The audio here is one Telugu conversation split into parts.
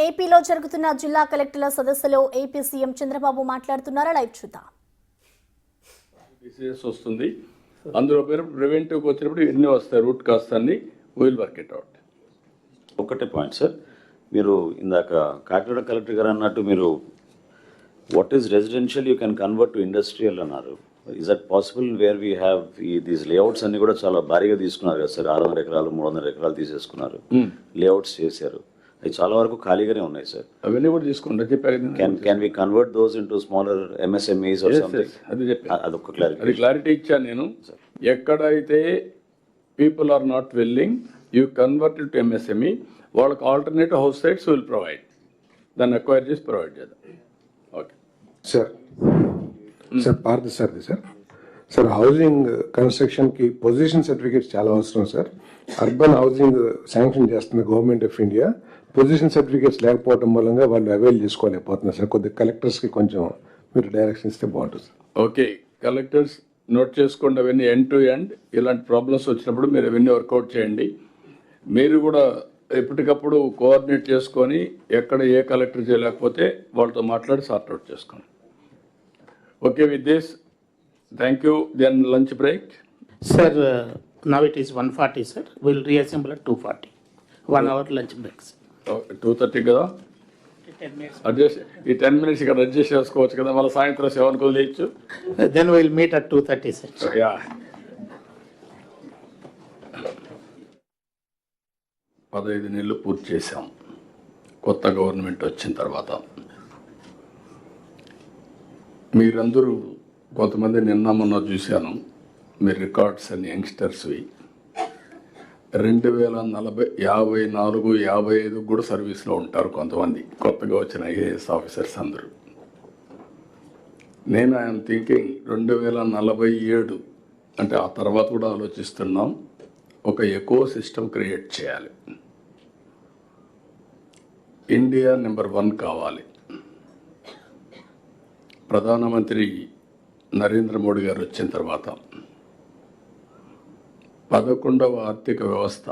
ఏపీలో జరుగుతున్న జిల్లా కలెక్టర్ల సదస్సులో ఏపీ సీఎం చంద్రబాబు మాట్లాడుతున్నారా? లైవ్ చూద్దాం. డిసీజెస్ వస్తుంది, అందులో పేరు ప్రివెంటివ్కి వచ్చినప్పుడు ఎన్ని వస్తాయి, రూట్ కాస్ట్ అన్ని విల్ వర్క్ ఇట్ అవుట్. ఒకటే పాయింట్ సార్, మీరు ఇందాక కాకినాడ కలెక్టర్ గారు అన్నట్టు మీరు what is residential you can convert to industrial అన్నారు. Is that possible where we have these layouts అన్ని కూడా చాలా భారీగా తీసుకున్నారు కదా సార్, 600 ఎకరాలు 300 ఎకరాలు తీసేసుకున్నారు, లేఅవుట్స్ చేశారు, అవి చాలా వరకు ఖాళీగానే ఉన్నాయి సార్. అవన్నీ కూడా తీసుకుంటా చెప్పారు. Can we convert those into smaller MSMEs or something? అది చెప్పాను, అదొక క్లారిటీ. అది క్లారిటీ ఇచ్చాను నేను. ఎక్కడైతే people are not willing you convert to MSME, వాళ్ళకి alternative house sites will provide, దాన్ని అక్వైర్ చేసి ప్రొవైడ్ చేద్దాం. Okay sir. సార్ పార్థ సార్ది సార్ హౌసింగ్ కన్స్ట్రక్షన్కి పొజిషన్ సర్టిఫికేట్స్ చాలా అవసరం సార్. అర్బన్ హౌసింగ్ శాంక్షన్ చేస్తున్న government of India possession certificates లేకపోవడం మూలంగా వాళ్ళు అవైల్ చేసుకోలేకపోతున్నారు సార్. కొద్దిగా కలెక్టర్స్కి కొంచెం మీరు డైరెక్షన్ ఇస్తే బాగుంటుంది సార్. ఓకే, కలెక్టర్స్ నోట్ చేసుకోండి అవన్నీ, ఎండ్ టు ఎండ్ ఇలాంటి ప్రాబ్లమ్స్ వచ్చినప్పుడు మీరు అవన్నీ వర్కౌట్ చేయండి. మీరు కూడా ఎప్పటికప్పుడు కోఆర్డినేట్ చేసుకొని ఎక్కడ ఏ కలెక్టర్ చేయలేకపోతే వాళ్ళతో మాట్లాడి సార్ట్అవుట్ చేసుకోండి. Okay, with this thank you. Then lunch break. Sir, now it is 1:40, sir. We'll reassemble at 2:40. 1 hour lunch break, sir. 2:30 కదా, 10 minutes. అడ్జస్ట్ ఈ 10 minutes ఇక్కడ అడ్జస్ట్ చేసుకోవచ్చు కదా, మళ్ళీ సాయంత్రం 7కి వదిలేయచ్చు. Then we'll meet at 2:30, sir. Yeah, 15 నెలలు పూర్తి చేశాం కొత్త గవర్నమెంట్ వచ్చిన తర్వాత. మీరందరూ కొంతమంది నిన్న మొన్న చూశాను, మీరు రికార్డ్స్ అన్ని యంగ్స్టర్స్వి 2040, 54, 55 కూడా సర్వీస్లో ఉంటారు కొంతమంది కొత్తగా వచ్చిన ఐఏఎస్ ఆఫీసర్స్ అందరూ. నేను ఐఎమ్ థింకింగ్ 2047 అంటే ఆ తర్వాత కూడా ఆలోచిస్తున్నాం, ఒక ఎకో సిస్టమ్ క్రియేట్ చేయాలి. ఇండియా నెంబర్ 1 కావాలి. ప్రధానమంత్రి నరేంద్ర మోడీ గారు వచ్చిన తర్వాత 11వ ఆర్థిక వ్యవస్థ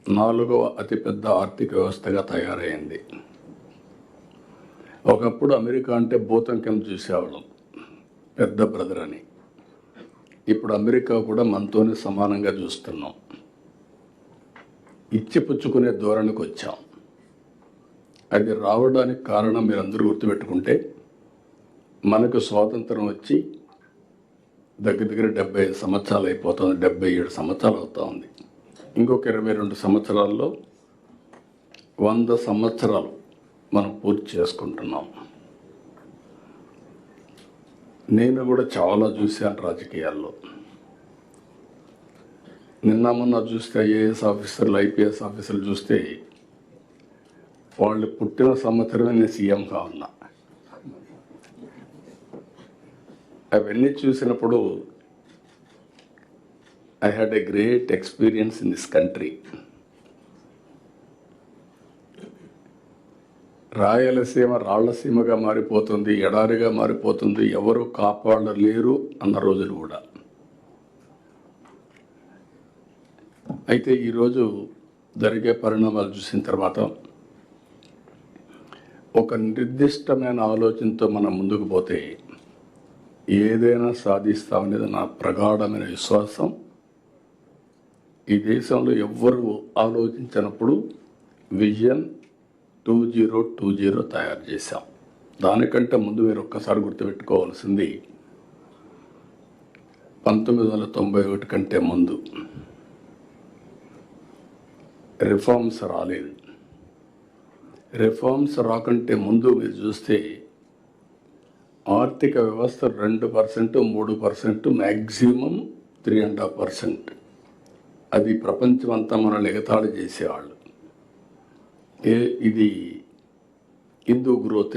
4వ అతిపెద్ద ఆర్థిక వ్యవస్థగా తయారైంది. ఒకప్పుడు అమెరికా అంటే భూతం కింద చూసేవాళ్ళం, పెద్ద బ్రదర్ అని. ఇప్పుడు అమెరికా కూడా మనతోనే సమానంగా చూస్తున్నాం. ఇచ్చిపుచ్చుకునే ధోరణికి వచ్చాం. అది రావడానికి కారణం మీరు అందరూ గుర్తుపెట్టుకుంటే, మనకు స్వాతంత్రం వచ్చి దగ్గర 75 సంవత్సరాలు అయిపోతుంది, 77 సంవత్సరాలు అవుతా ఉంది. ఇంకొక 22 సంవత్సరాల్లో 100 సంవత్సరాలు మనం పూర్తి చేసుకుంటున్నాం. నేను కూడా చాలా చూశాను రాజకీయాల్లో. నిన్న మొన్న చూస్తే ఐఏఎస్ ఆఫీసర్లు, ఐపీఎస్ ఆఫీసర్లు చూస్తే వాళ్ళు పుట్టిన సంవత్సరమే నేను సీఎంగా ఉన్నా. అవన్నీ చూసినప్పుడు I had a great experience in this country. Rayalaseema రాళ్లసీమగా మారిపోతుంది, ఎడారిగా మారిపోతుంది, ఎవరు కాపాడలేరు అన్న రోజులు కూడా. అయితే ఈరోజు జరిగే పరిణామాలు చూసిన తర్వాత ఒక నిర్దిష్టమైన ఆలోచనతో మనం ముందుకు పోతే ఏదైనా సాధిస్తామనేది నా ప్రగాఢమైన విశ్వాసం. ఈ దేశంలో ఎవ్వరూ ఆలోచించినప్పుడు విజన్ 2020 తయారు చేశాం. దానికంటే ముందు మీరు ఒక్కసారి గుర్తుపెట్టుకోవాల్సింది 1991 కంటే ముందు రిఫార్మ్స్ రాలేదు. రిఫార్మ్స్ రాకంటే ముందు మీరు చూస్తే ఆర్థిక వ్యవస్థ 2%, 3%, మ్యాక్సిమం 3.5%. అది ప్రపంచం అంతా మనల్ని ఎగతాళి చేసేవాళ్ళు. ఇది హిందూ గ్రోత్